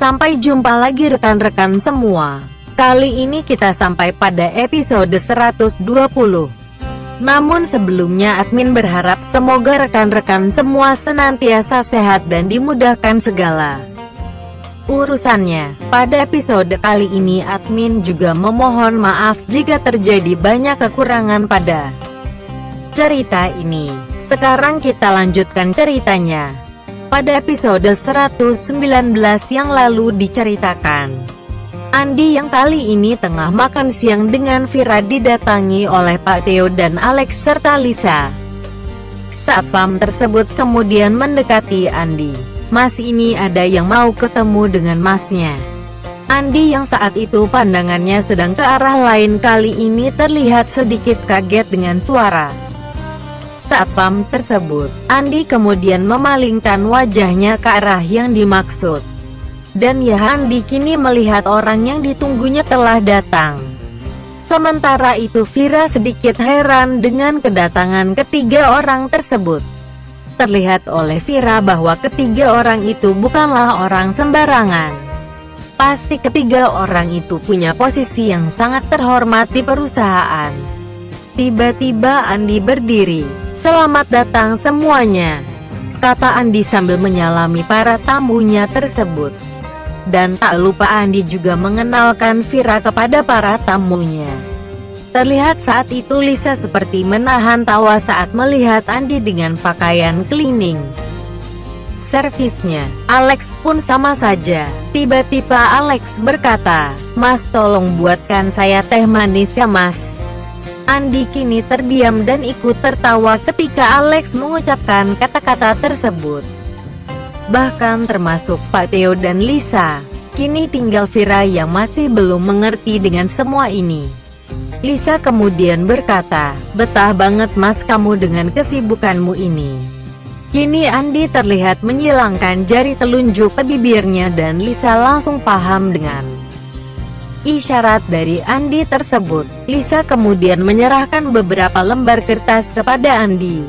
Sampai jumpa lagi rekan-rekan semua. Kali ini kita sampai pada episode 120. Namun sebelumnya admin berharap semoga rekan-rekan semua senantiasa sehat dan dimudahkan segala urusannya. Pada episode kali ini admin juga memohon maaf jika terjadi banyak kekurangan pada cerita ini. Sekarang kita lanjutkan ceritanya. Pada episode 119 yang lalu diceritakan, Andi yang kali ini tengah makan siang dengan Vira didatangi oleh Pak Theo dan Alex serta Lisa. Satpam tersebut kemudian mendekati Andi. Mas, ini ada yang mau ketemu dengan masnya. Andi yang saat itu pandangannya sedang ke arah lain kali ini terlihat sedikit kaget dengan suara Satpam tersebut. Andi kemudian memalingkan wajahnya ke arah yang dimaksud. Dan ya, Andi kini melihat orang yang ditunggunya telah datang. Sementara itu Vira sedikit heran dengan kedatangan ketiga orang tersebut. Terlihat oleh Vira bahwa ketiga orang itu bukanlah orang sembarangan. Pasti ketiga orang itu punya posisi yang sangat terhormat di perusahaan. Tiba-tiba Andi berdiri. "Selamat datang semuanya," kata Andi sambil menyalami para tamunya tersebut. Dan tak lupa Andi juga mengenalkan Vira kepada para tamunya. Terlihat saat itu Lisa seperti menahan tawa saat melihat Andi dengan pakaian cleaning servisnya. Alex pun sama saja. Tiba-tiba Alex berkata, "Mas, tolong buatkan saya teh manis ya mas." Andi kini terdiam dan ikut tertawa ketika Alex mengucapkan kata-kata tersebut. Bahkan termasuk Pak Theo dan Lisa. Kini tinggal Vira yang masih belum mengerti dengan semua ini. Lisa kemudian berkata, "Betah banget mas kamu dengan kesibukanmu ini." Kini Andi terlihat menyilangkan jari telunjuk ke bibirnya dan Lisa langsung paham dengan isyarat dari Andi tersebut. Lisa kemudian menyerahkan beberapa lembar kertas kepada Andi.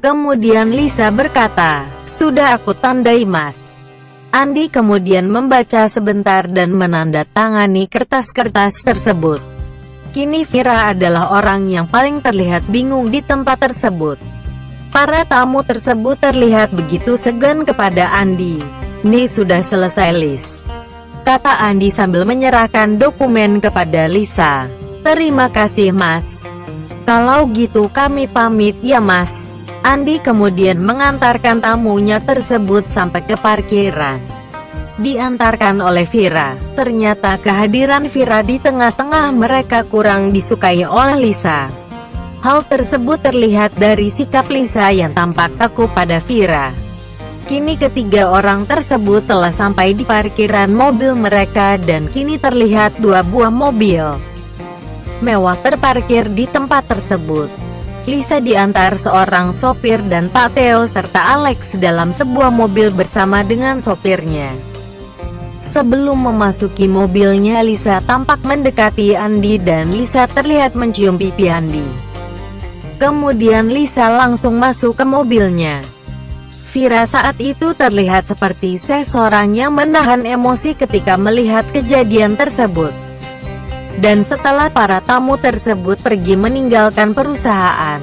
Kemudian Lisa berkata, "Sudah aku tandai mas." Andi kemudian membaca sebentar dan menandatangani kertas-kertas tersebut. Kini Vira adalah orang yang paling terlihat bingung di tempat tersebut. Para tamu tersebut terlihat begitu segan kepada Andi. "Nih sudah selesai Lis," kata Andi sambil menyerahkan dokumen kepada Lisa. "Terima kasih mas. Kalau gitu kami pamit ya mas." Andi kemudian mengantarkan tamunya tersebut sampai ke parkiran. Diantarkan oleh Vira. Ternyata kehadiran Vira di tengah-tengah mereka kurang disukai oleh Lisa. Hal tersebut terlihat dari sikap Lisa yang tampak kaku pada Vira. Kini ketiga orang tersebut telah sampai di parkiran mobil mereka dan kini terlihat dua buah mobil mewah terparkir di tempat tersebut. Lisa diantar seorang sopir dan Pak Theo serta Alex dalam sebuah mobil bersama dengan sopirnya. Sebelum memasuki mobilnya, Lisa tampak mendekati Andi dan Lisa terlihat mencium pipi Andi. Kemudian Lisa langsung masuk ke mobilnya. Vira saat itu terlihat seperti seseorang yang menahan emosi ketika melihat kejadian tersebut. Dan setelah para tamu tersebut pergi meninggalkan perusahaan,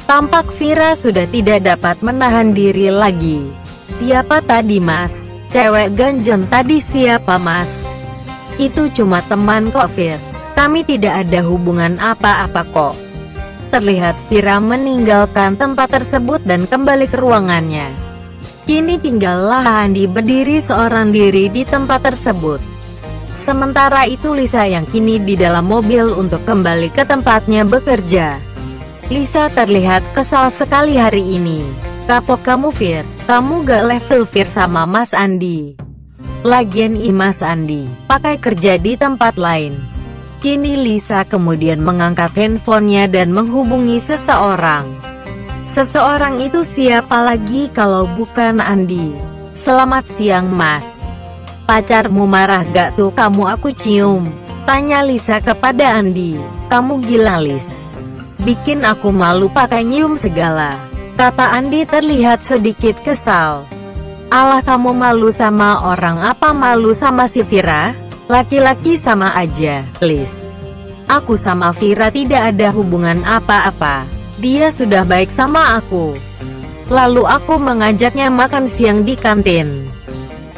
tampak Vira sudah tidak dapat menahan diri lagi. "Siapa tadi mas? Cewek ganjen tadi siapa mas?" "Itu cuma teman kok Vir. Kami tidak ada hubungan apa-apa kok." Terlihat Vira meninggalkan tempat tersebut dan kembali ke ruangannya. Kini tinggallah Andi berdiri seorang diri di tempat tersebut. Sementara itu Lisa yang kini di dalam mobil untuk kembali ke tempatnya bekerja. Lisa terlihat kesal sekali hari ini. "Kapok kamu Vir, kamu gak level Vir sama Mas Andi. Lagian Mas Andi pakai kerja di tempat lain." Kini Lisa kemudian mengangkat handphonenya dan menghubungi seseorang. Seseorang itu siapa lagi kalau bukan Andi. "Selamat siang mas. Pacarmu marah gak tuh kamu aku cium?" tanya Lisa kepada Andi. "Kamu gila Lis. Bikin aku malu pakai nyium segala," kata Andi terlihat sedikit kesal. Alah, kamu malu sama orang apa malu sama si Vira? Laki-laki sama aja, please. Aku sama Vira tidak ada hubungan apa-apa. Dia sudah baik sama aku. Lalu aku mengajaknya makan siang di kantin.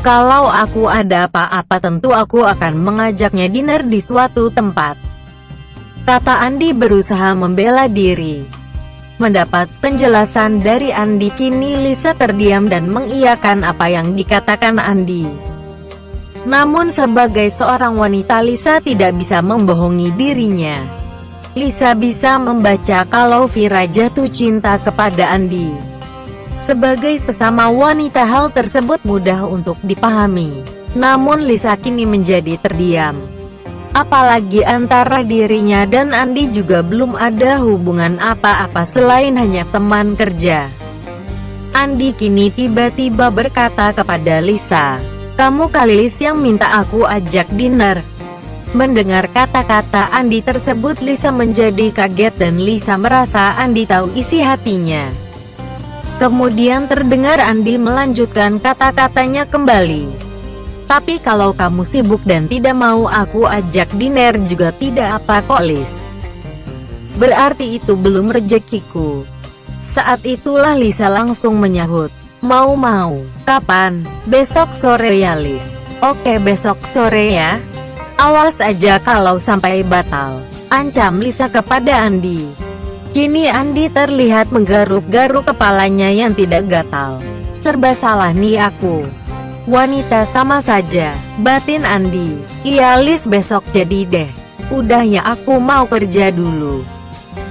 Kalau aku ada apa-apa tentu aku akan mengajaknya dinner di suatu tempat. Kata Andi berusaha membela diri. Mendapat penjelasan dari Andi, kini Lisa terdiam dan mengiyakan apa yang dikatakan Andi. Namun sebagai seorang wanita, Lisa tidak bisa membohongi dirinya. Lisa bisa membaca kalau Vira jatuh cinta kepada Andi. Sebagai sesama wanita hal tersebut mudah untuk dipahami. Namun Lisa kini menjadi terdiam. Apalagi antara dirinya dan Andi juga belum ada hubungan apa-apa selain hanya teman kerja. Andi kini tiba-tiba berkata kepada Lisa, "Kamu kali Lis yang minta aku ajak dinner." Mendengar kata-kata Andi tersebut, Lisa menjadi kaget dan Lisa merasa Andi tahu isi hatinya. Kemudian terdengar Andi melanjutkan kata-katanya kembali. "Tapi kalau kamu sibuk dan tidak mau aku ajak dinner juga tidak apa kok Lis. Berarti itu belum rezekiku." Saat itulah Lisa langsung menyahut, "Mau. Kapan? Besok sore ya Lis." "Oke, besok sore ya. Awas aja kalau sampai batal," ancam Lisa kepada Andi. Kini Andi terlihat menggaruk-garuk kepalanya yang tidak gatal. "Serba salah nih aku. Wanita sama saja," batin Andi. "Iya Lis, besok jadi deh. Udah ya, aku mau kerja dulu."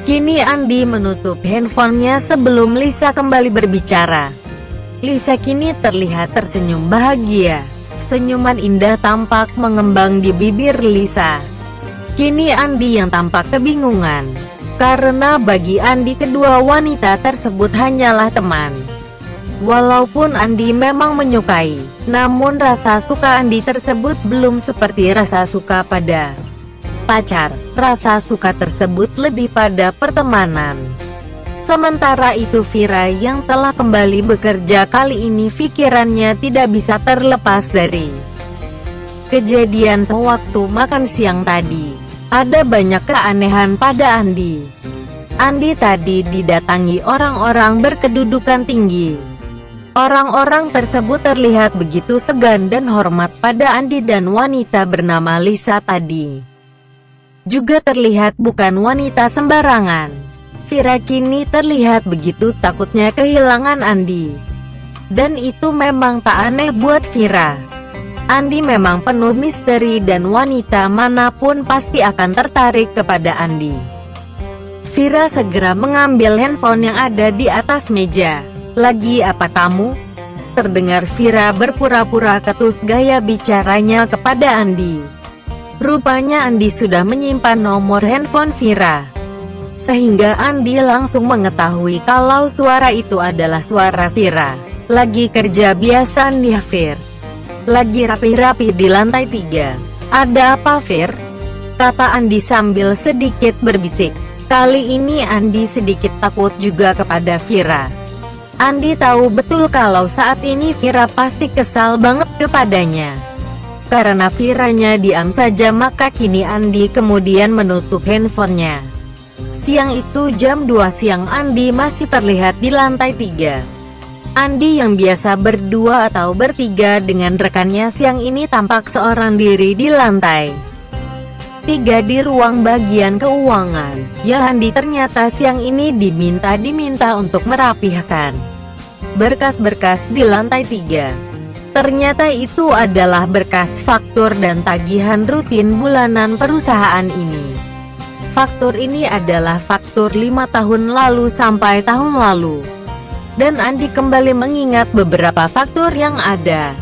Kini Andi menutup handphonenya sebelum Lisa kembali berbicara. Lisa kini terlihat tersenyum bahagia. Senyuman indah tampak mengembang di bibir Lisa. Kini Andi yang tampak kebingungan. Karena bagi Andi kedua wanita tersebut hanyalah teman. Walaupun Andi memang menyukai, namun rasa suka Andi tersebut belum seperti rasa suka pada pacar. Rasa suka tersebut lebih pada pertemanan. Sementara itu Vira yang telah kembali bekerja kali ini pikirannya tidak bisa terlepas dari kejadian sewaktu makan siang tadi. Ada banyak keanehan pada Andi. Andi tadi didatangi orang-orang berkedudukan tinggi. Orang-orang tersebut terlihat begitu segan dan hormat pada Andi dan wanita bernama Lisa tadi. Juga terlihat bukan wanita sembarangan. Vira kini terlihat begitu takutnya kehilangan Andi. Dan itu memang tak aneh buat Vira. Andi memang penuh misteri dan wanita manapun pasti akan tertarik kepada Andi. Vira segera mengambil handphone yang ada di atas meja. "Lagi apa kamu?" Terdengar Vira berpura-pura ketus gaya bicaranya kepada Andi. Rupanya Andi sudah menyimpan nomor handphone Vira. Sehingga Andi langsung mengetahui kalau suara itu adalah suara Vira. "Lagi kerja biasa nih Vir. Lagi rapi-rapi di lantai 3. Ada apa Vir?" kata Andi sambil sedikit berbisik. Kali ini Andi sedikit takut juga kepada Vira. Andi tahu betul kalau saat ini Vira pasti kesal banget kepadanya. Karena Viranya diam saja, maka kini Andi kemudian menutup handphonenya. Siang itu jam 2 siang Andi masih terlihat di lantai 3. Andi yang biasa berdua atau bertiga dengan rekannya siang ini tampak seorang diri di lantai 3 di ruang bagian keuangan. Ya, Andi ternyata siang ini diminta untuk merapihkan berkas-berkas di lantai 3. Ternyata itu adalah berkas faktur dan tagihan rutin bulanan perusahaan ini. Faktur ini adalah faktur 5 tahun lalu sampai tahun lalu. Dan Andi kembali mengingat beberapa faktur yang ada.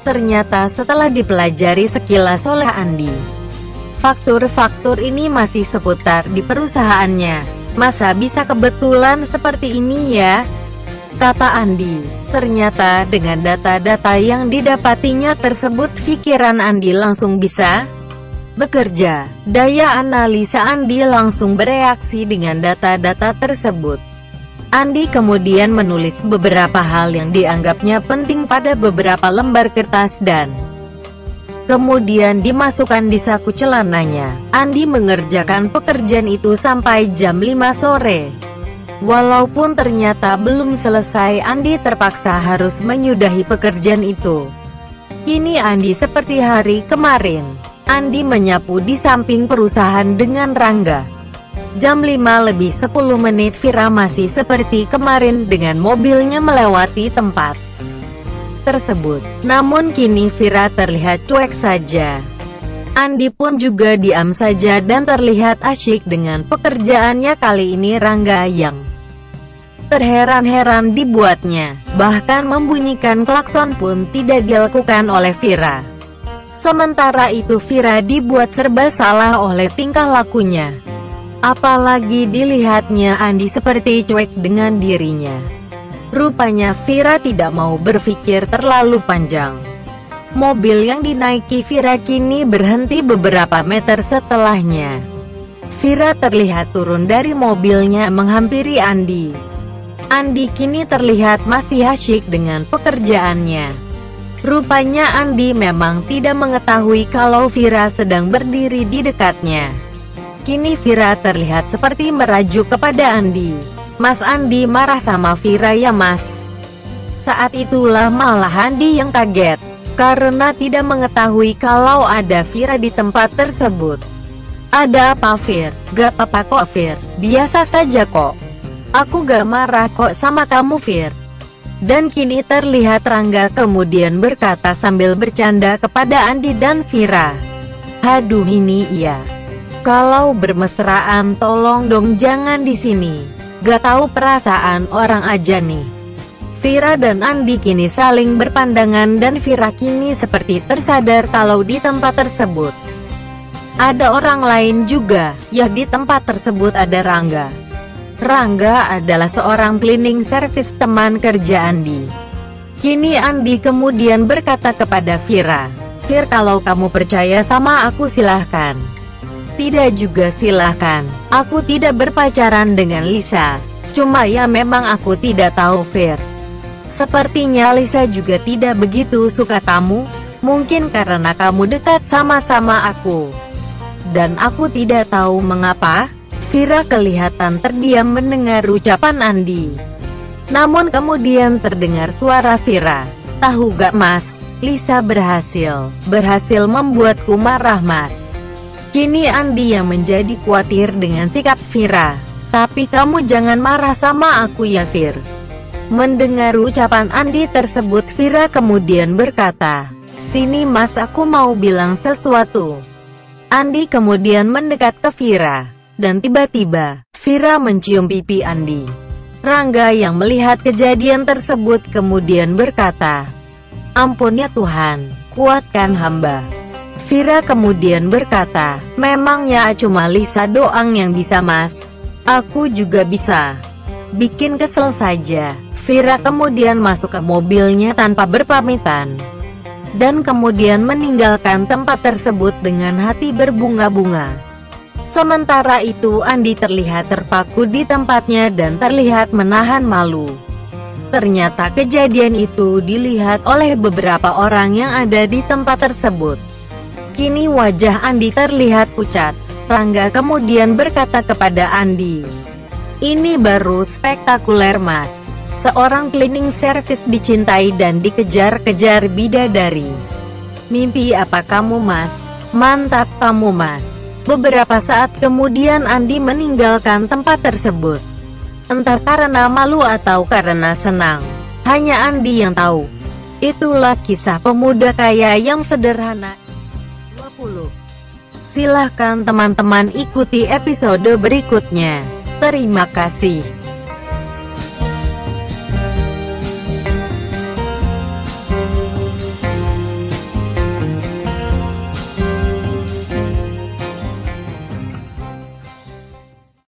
Ternyata setelah dipelajari sekilas oleh Andi, faktur-faktur ini masih seputar di perusahaannya. Masa bisa kebetulan seperti ini ya? Kata Andi. Ternyata dengan data-data yang didapatinya tersebut, pikiran Andi langsung bisa bekerja. Daya analisa Andi langsung bereaksi dengan data-data tersebut. Andi kemudian menulis beberapa hal yang dianggapnya penting pada beberapa lembar kertas dan kemudian dimasukkan di saku celananya. Andi mengerjakan pekerjaan itu sampai jam 5 sore. Walaupun ternyata belum selesai, Andi terpaksa harus menyudahi pekerjaan itu. Kini Andi seperti hari kemarin. Andi menyapu di samping perusahaan dengan Rangga. Jam 5 lebih 10 menit Vira masih seperti kemarin dengan mobilnya melewati tempat tersebut. Namun kini Vira terlihat cuek saja. Andi pun juga diam saja dan terlihat asyik dengan pekerjaannya. Kali ini Rangga yang terheran-heran dibuatnya. Bahkan membunyikan klakson pun tidak dilakukan oleh Vira. Sementara itu Vira dibuat serba salah oleh tingkah lakunya. Apalagi dilihatnya Andi seperti cuek dengan dirinya. Rupanya Vira tidak mau berpikir terlalu panjang. Mobil yang dinaiki Vira kini berhenti beberapa meter setelahnya. Vira terlihat turun dari mobilnya menghampiri Andi. Andi kini terlihat masih asyik dengan pekerjaannya. Rupanya Andi memang tidak mengetahui kalau Vira sedang berdiri di dekatnya. Kini Vira terlihat seperti merajuk kepada Andi. "Mas, Andi marah sama Vira ya mas?" Saat itulah malah Andi yang kaget, karena tidak mengetahui kalau ada Vira di tempat tersebut. "Ada apa Vir?" "Gak apa-apa kok Vir, biasa saja kok. Aku gak marah kok sama kamu Vir." Dan kini terlihat Rangga kemudian berkata sambil bercanda kepada Andi dan Vira, "Aduh ini iya. Kalau bermesraan tolong dong jangan di sini. Gak tahu perasaan orang aja nih." Vira dan Andi kini saling berpandangan dan Vira kini seperti tersadar kalau di tempat tersebut ada orang lain juga. Ya, di tempat tersebut ada Rangga. Rangga adalah seorang cleaning service teman kerja Andi. Kini Andi kemudian berkata kepada Vira, "Vir, kalau kamu percaya sama aku silahkan. Tidak juga silahkan. Aku tidak berpacaran dengan Lisa. Cuma ya memang aku tidak tahu Vir. Sepertinya Lisa juga tidak begitu suka kamu. Mungkin karena kamu dekat sama-sama aku. Dan aku tidak tahu mengapa." Vira kelihatan terdiam mendengar ucapan Andi. Namun kemudian terdengar suara Vira, "Tahu gak mas, Lisa berhasil membuatku marah mas." Kini Andi yang menjadi khawatir dengan sikap Vira. "Tapi kamu jangan marah sama aku ya Vir." Mendengar ucapan Andi tersebut Vira kemudian berkata, "Sini mas, aku mau bilang sesuatu." Andi kemudian mendekat ke Vira. Dan tiba-tiba, Vira mencium pipi Andi. Rangga yang melihat kejadian tersebut kemudian berkata, "Ampun ya Tuhan, kuatkan hamba." Vira kemudian berkata, "Memangnya cuma Lisa doang yang bisa mas? Aku juga bisa." Bikin kesel saja, Vira kemudian masuk ke mobilnya tanpa berpamitan. Dan kemudian meninggalkan tempat tersebut dengan hati berbunga-bunga. Sementara itu Andi terlihat terpaku di tempatnya dan terlihat menahan malu. Ternyata kejadian itu dilihat oleh beberapa orang yang ada di tempat tersebut. Kini wajah Andi terlihat pucat. Rangga kemudian berkata kepada Andi, "Ini baru spektakuler mas. Seorang cleaning service dicintai dan dikejar-kejar bidadari. Mimpi apa kamu mas? Mantap kamu mas." Beberapa saat kemudian Andi meninggalkan tempat tersebut. Entah karena malu atau karena senang, hanya Andi yang tahu. Itulah kisah pemuda kaya yang sederhana. 20. Silahkan teman-teman ikuti episode berikutnya. Terima kasih.